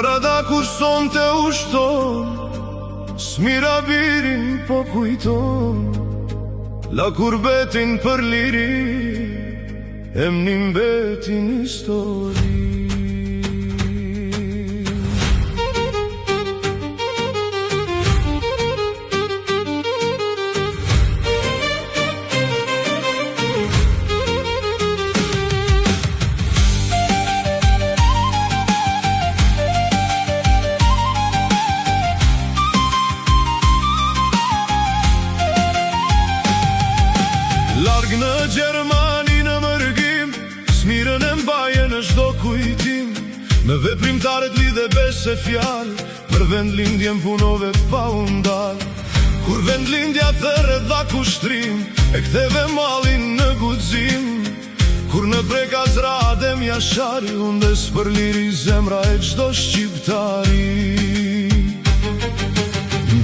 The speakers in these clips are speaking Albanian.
Karada kur son të ushton, smira birin po kujton, la kurbetin për liri, emnin betin histori. Larg në Gjermani në mërgim, smirën e mbaje në çdo kujtim, me veprimtarët lidhe besë fjalë, për vendlindjen punove pa u ndal. Kur vendlindja thërë dha kushtrim, e ktheve mallin në guxim, kur në breka zra Adem Jashari, undes për liri zemra e çdo shqiptari.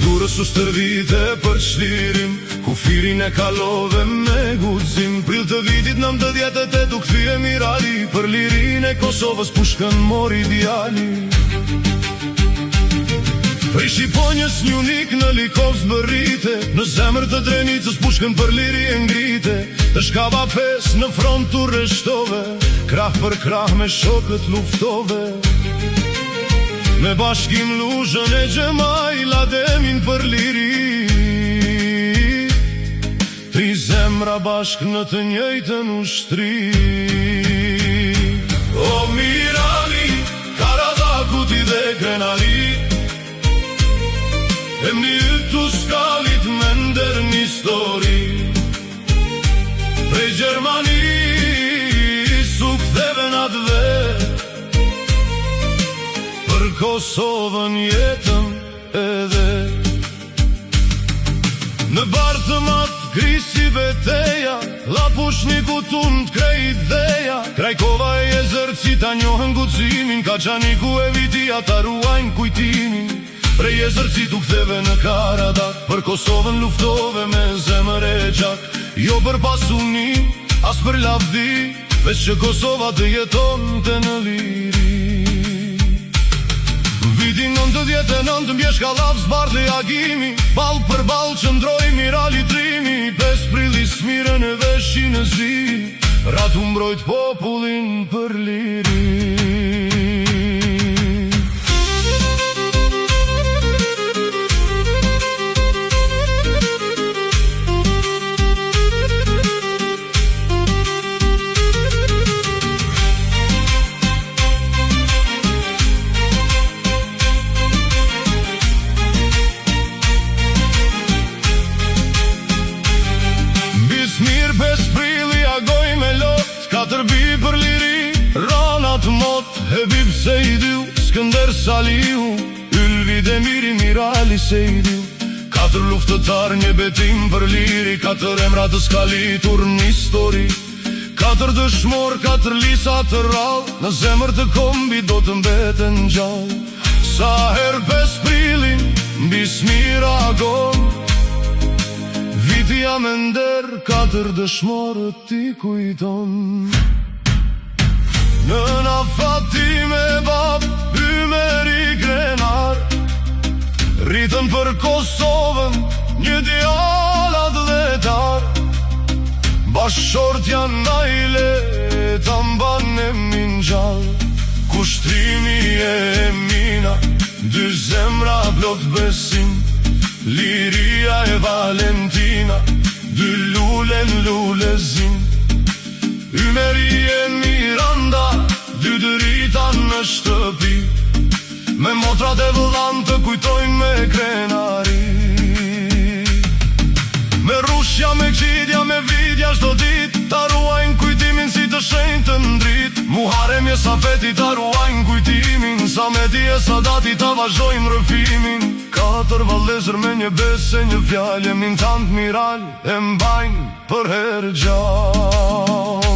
Durës u stërvite për çlirim, kufirin e kalove me guxim, prill të vitit 98 u kthye Mirali, për lirin e Kosovës pushkën mori djali. Prej Shqiponjës një unik në Likovës bërrite, në zemër të Drenicës pushkën për liri e ngrite, të shkava 5 në front u rreshtove, krah për krah me shokët luftove. Me bashkim Luzhën e Xhemaj, Ademin për liri, tri zemra bashk në të njëjtën ushtri. O Mirali, Karadakuti dhe Krenari, emri ytu skalit me nder një histori. Prej Gjermani su ktheve natë vet, për Kosovën jetëm edhe. Në barë të matë krisi beteja, la pushniku tun t'krej ideja, Krajkova e Jezërci ta njohën guximin, Kaçaniku e Vitia ta ruajnë kujtimin. Prej Jezërci tu ktheve në Karadak, për Kosovën luftove me zemër e gjak, jo për pasunim, as për lavdi, veç që Kosova të jeton të në liri. Vitin 99 mbjeshka lavë zbardhe agimi, bal për bal qëndroj Mirali trimi, 5 prilli smirën e veshin e zi, ratu mbrojt popullin për liri. Mirë 5 prilli agoj me lot, 4 bi për liri, Ranat Mot, Hebib Sejdiu, Skënder Saliu, Ylvi Demiri, Mirali Sejdiu, 4 luftëtar një betim për liri, 4 emra të skalitur në histori, 4 dëshmor, 4 lisa të rall, në zemër të kombi do të mbeten gjallë. Sa her 5 prillin, mbi smira agon, Vitia me nder 4 dëshmorët ti kujton. Nëna Fatime bab, Ymeri Krenar, rritën për Kosovën një djalat dhe tar, bashkëshort janë najle, ta mban e min gjall, kushtrimi e Emina, 2 zemra plot besim, Liria e Valentina, 2 lulen lulezin, Ymeri e Miranda, 2 dërita në shtëpi, me motrat e vëllan të kujtojnë me Krenari. Me rushja, me qidja, me vidja çdo dit, ta ruajnë kujtimin si të shenjtë të ndrit, Muharem e Safeti ta ruajnë kujtimin, Sameti e Sadati ta vazhdojnë rëfimin, 4 vallezër me një besë, një fjalë, min tant Miral e mbajnë për herë gjallë.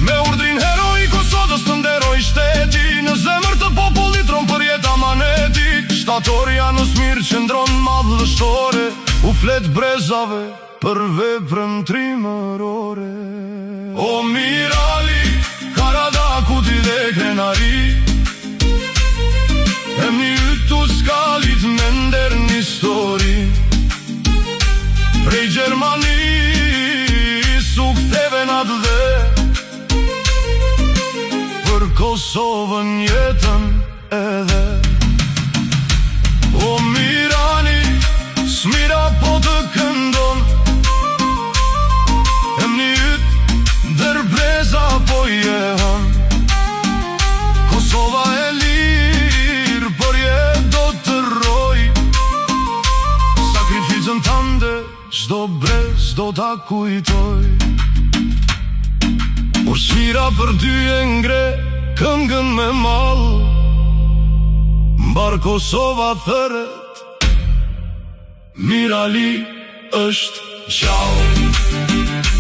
Me urdrin heroi Kosovës të nderoj shteti, në zemër të popullit ron për jetë amaneti, shtatori Janus Mir qëndron madhështore, u flet brezave për veprën trimërore. O Mirali, Karadakuti dhe Krenari, shkalit me nder një histori. Prej Gjermanis u ktheve natë dhe për Kosovën jetën edhe. O Mirani, smira po të këndon, e më një ytë dërbreza po jehën. Kosova e lirë, për jetë do të roj, sakrificën tënde çdo brez do ta kujtoj. Por smira për ty e ngre këngën me mall, mbar Kosova thërët, Mirali është gjallë.